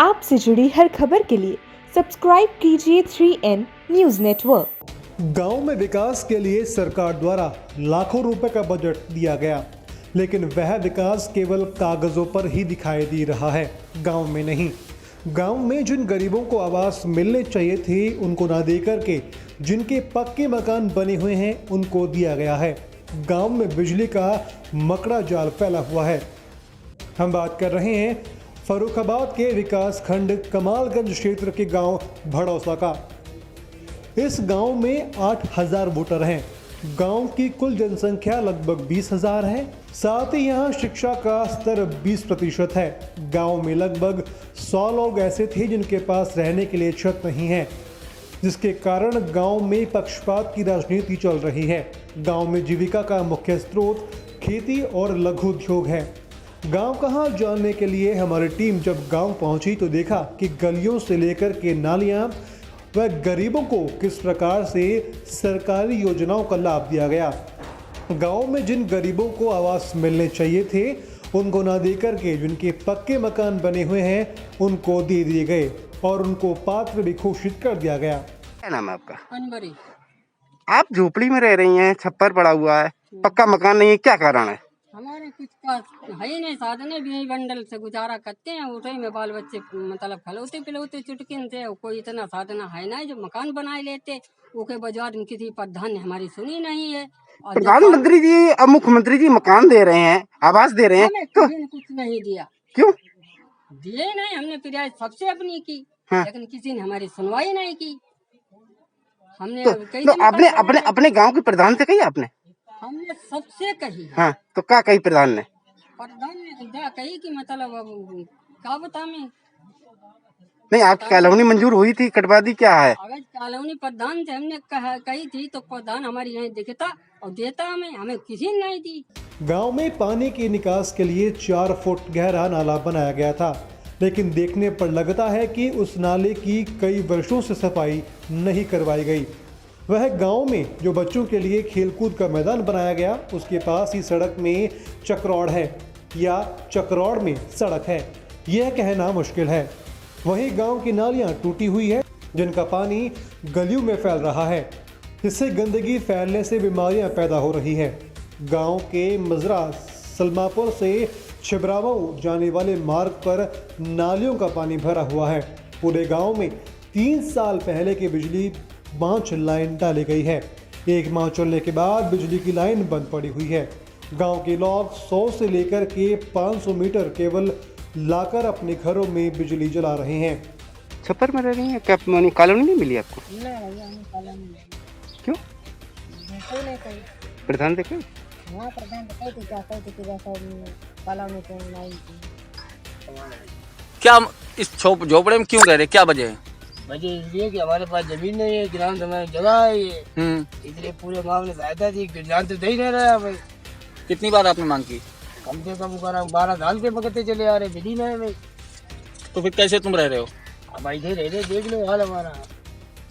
आपसे जुड़ी हर खबर के लिए सब्सक्राइब कीजिए 3N न्यूज नेटवर्क। गांव में विकास के लिए सरकार द्वारा लाखों रुपए का बजट दिया गया, लेकिन वह विकास केवल कागजों पर ही दिखाई दे रहा है, गांव में नहीं। गांव में जिन गरीबों को आवास मिलने चाहिए थे उनको ना देकर के जिनके पक्के मकान बने हुए हैं उनको दिया गया है। गांव में बिजली का मकड़ा जाल फैला हुआ है। हम बात कर रहे हैं फर्रुखाबाद के विकास खंड कमालगंज क्षेत्र के गांव भड़ौसा का। इस गांव में 8000 वोटर हैं। गांव की कुल जनसंख्या लगभग 20,000 है। साथ ही यहां शिक्षा का स्तर 20% है। गांव में लगभग 100 लोग ऐसे थे जिनके पास रहने के लिए छत नहीं है, जिसके कारण गांव में पक्षपात की राजनीति चल रही है। गांव में जीविका का मुख्य स्रोत खेती और लघु उद्योग है। गांव कहां जानने के लिए हमारी टीम जब गांव पहुंची तो देखा कि गलियों से लेकर के नालियां व गरीबों को किस प्रकार से सरकारी योजनाओं का लाभ दिया गया। गांव में जिन गरीबों को आवास मिलने चाहिए थे उनको ना देकर के जिनके पक्के मकान बने हुए हैं उनको दे दिए गए और उनको पात्र भी घोषित कर दिया गया। क्या नाम है आपका? अनवरी। आप झोपड़ी में रह रही हैं, छप्पर पड़ा हुआ है, पक्का मकान नहीं है, क्या कारण है? हमारे कुछ का है ही नहीं, साधन भी यही बंडल से गुजारा करते हैं। उठे में बाल बच्चे मतलब खलौते पिलौते चुटकिन थे, कोई इतना साधन है नहीं जो मकान बनाए लेते। उसके बजाय में किसी प्रधान ने हमारी सुनी नहीं है। और प्रधानमंत्री जी और मुख्यमंत्री जी मकान दे रहे हैं, आवास दे रहे हैं, तो किसी ने कुछ नहीं दिया। क्यों दिए नहीं, हमने फिरियाद सबसे अपनी की, हाँ। लेकिन किसी ने हमारी सुनवाई नहीं की। हमने तो अपने गांव के प्रधान से कही आपने? हमने सबसे कही। हाँ, तो क्या कही प्रधान ने? प्रधान ने कही कि मतलब अब क्या बता मैं। नहीं, आपकी कॉलोनी मंजूर हुई थी, कटवा दी, क्या है? अगर कॉलोनी प्रधान से हमने कही थी तो प्रधान हमारी यहाँ दिखता और देता, हमें किसी ने नहीं दी। गांव में पानी के निकास के लिए 4 फुट गहरा नाला बनाया गया था, लेकिन देखने पर लगता है कि उस नाले की कई वर्षों से सफाई नहीं करवाई गई। वह गांव में जो बच्चों के लिए खेलकूद का मैदान बनाया गया उसके पास ही सड़क में चक्रोड़ है या चक्रोड़ में सड़क है, यह कहना मुश्किल है। वहीं गांव की नालियां टूटी हुई है जिनका पानी गलियों में फैल रहा है, जिससे गंदगी फैलने से बीमारियां पैदा हो रही है। गांव के मजरा सलमापुर से छिबरामऊ जाने वाले मार्ग पर नालियों का पानी भरा हुआ है। पूरे गांव में 3 साल पहले की बिजली 5 लाइन डाली गई है। 1 माह चलने के बाद बिजली की लाइन बंद पड़ी हुई है। गांव के लोग 100 से लेकर के 500 मीटर केवल लाकर अपने घरों में बिजली जला रहे हैं। छप्पर में रह रही हैं, क्या कॉलोनी नहीं मिली आपको? क्यों? प्रधान देखे? क्या इस झोपड़े में क्यों रह रहे, क्या वजह है? वजह इसलिए कि हमारे पास जमीन नहीं है, ग्राम सभा जगह है ये, इसलिए पूरे गांव ने सहायता दी। जान तो दे ही नहीं रहा भाई। कितनी बार आपने मांग की? कम से कम 12 साल के बगते चले आ रहे, मिली नहीं भाई। तो फिर कैसे तुम रह रहे हो? अब इधर रह रहे, देख लो हाल हमारा।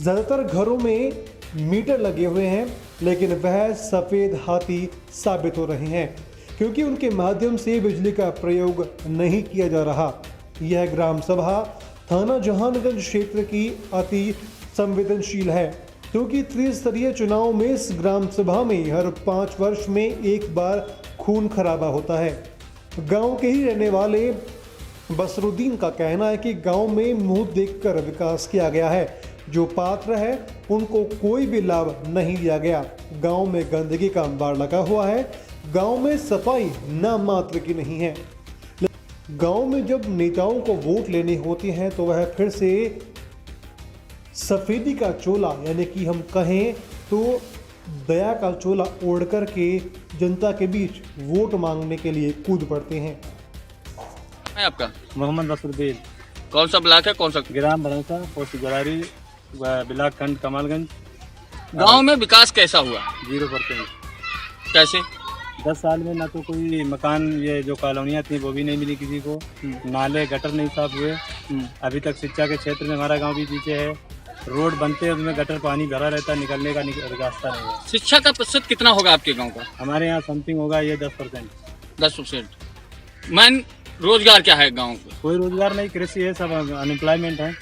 ज़्यादातर घरों में मीटर लगे हुए हैं, लेकिन वह सफ़ेद हाथी साबित हो रहे हैं क्योंकि उनके माध्यम से बिजली का प्रयोग नहीं किया जा रहा। यह ग्राम सभा थाना जहानगंज क्षेत्र की अति संवेदनशील है क्योंकि त्रिस्तरीय चुनाव में इस ग्राम सभा में हर 5 वर्ष में एक बार खून खराबा होता है। गांव के ही रहने वाले बसरुद्दीन का कहना है कि गांव में मुंह देखकर विकास किया गया है, जो पात्र है उनको कोई भी लाभ नहीं दिया गया। गांव में गंदगी का अंबार लगा हुआ है। गांव में सफाई नाम मात्र की नहीं है। गांव में जब नेताओं को वोट लेने होते हैं तो वह फिर से सफेदी का चोला यानी कि हम कहें तो दया का चोला ओढ़ कर के जनता के बीच वोट मांगने के लिए कूद पड़ते हैं। है आपका? मोहम्मद बसरुद्दीन। कौन सा ब्लॉक है, कौन सा? ग्राम भड़ौसा, पोस्ट गरारी, ब्लॉक खंड कमालगंज। गांव में विकास कैसा हुआ? 0%। कैसे? 10 साल में ना तो कोई मकान, ये जो कॉलोनियाँ थी वो भी नहीं मिली किसी को। नाले गटर नहीं साफ हुए। अभी तक शिक्षा के क्षेत्र में हमारा गांव भी पीछे है। रोड बनते हैं उसमें गटर पानी भरा रहता है, निकलने का रास्ता नहीं है। शिक्षा का प्रतिशत कितना होगा आपके गांव का? हमारे यहाँ समथिंग होगा ये 10%। 10%। मैन रोजगार क्या है गांव में? कोई रोजगार नहीं, कृषि है, सब अनएम्प्लॉयमेंट है।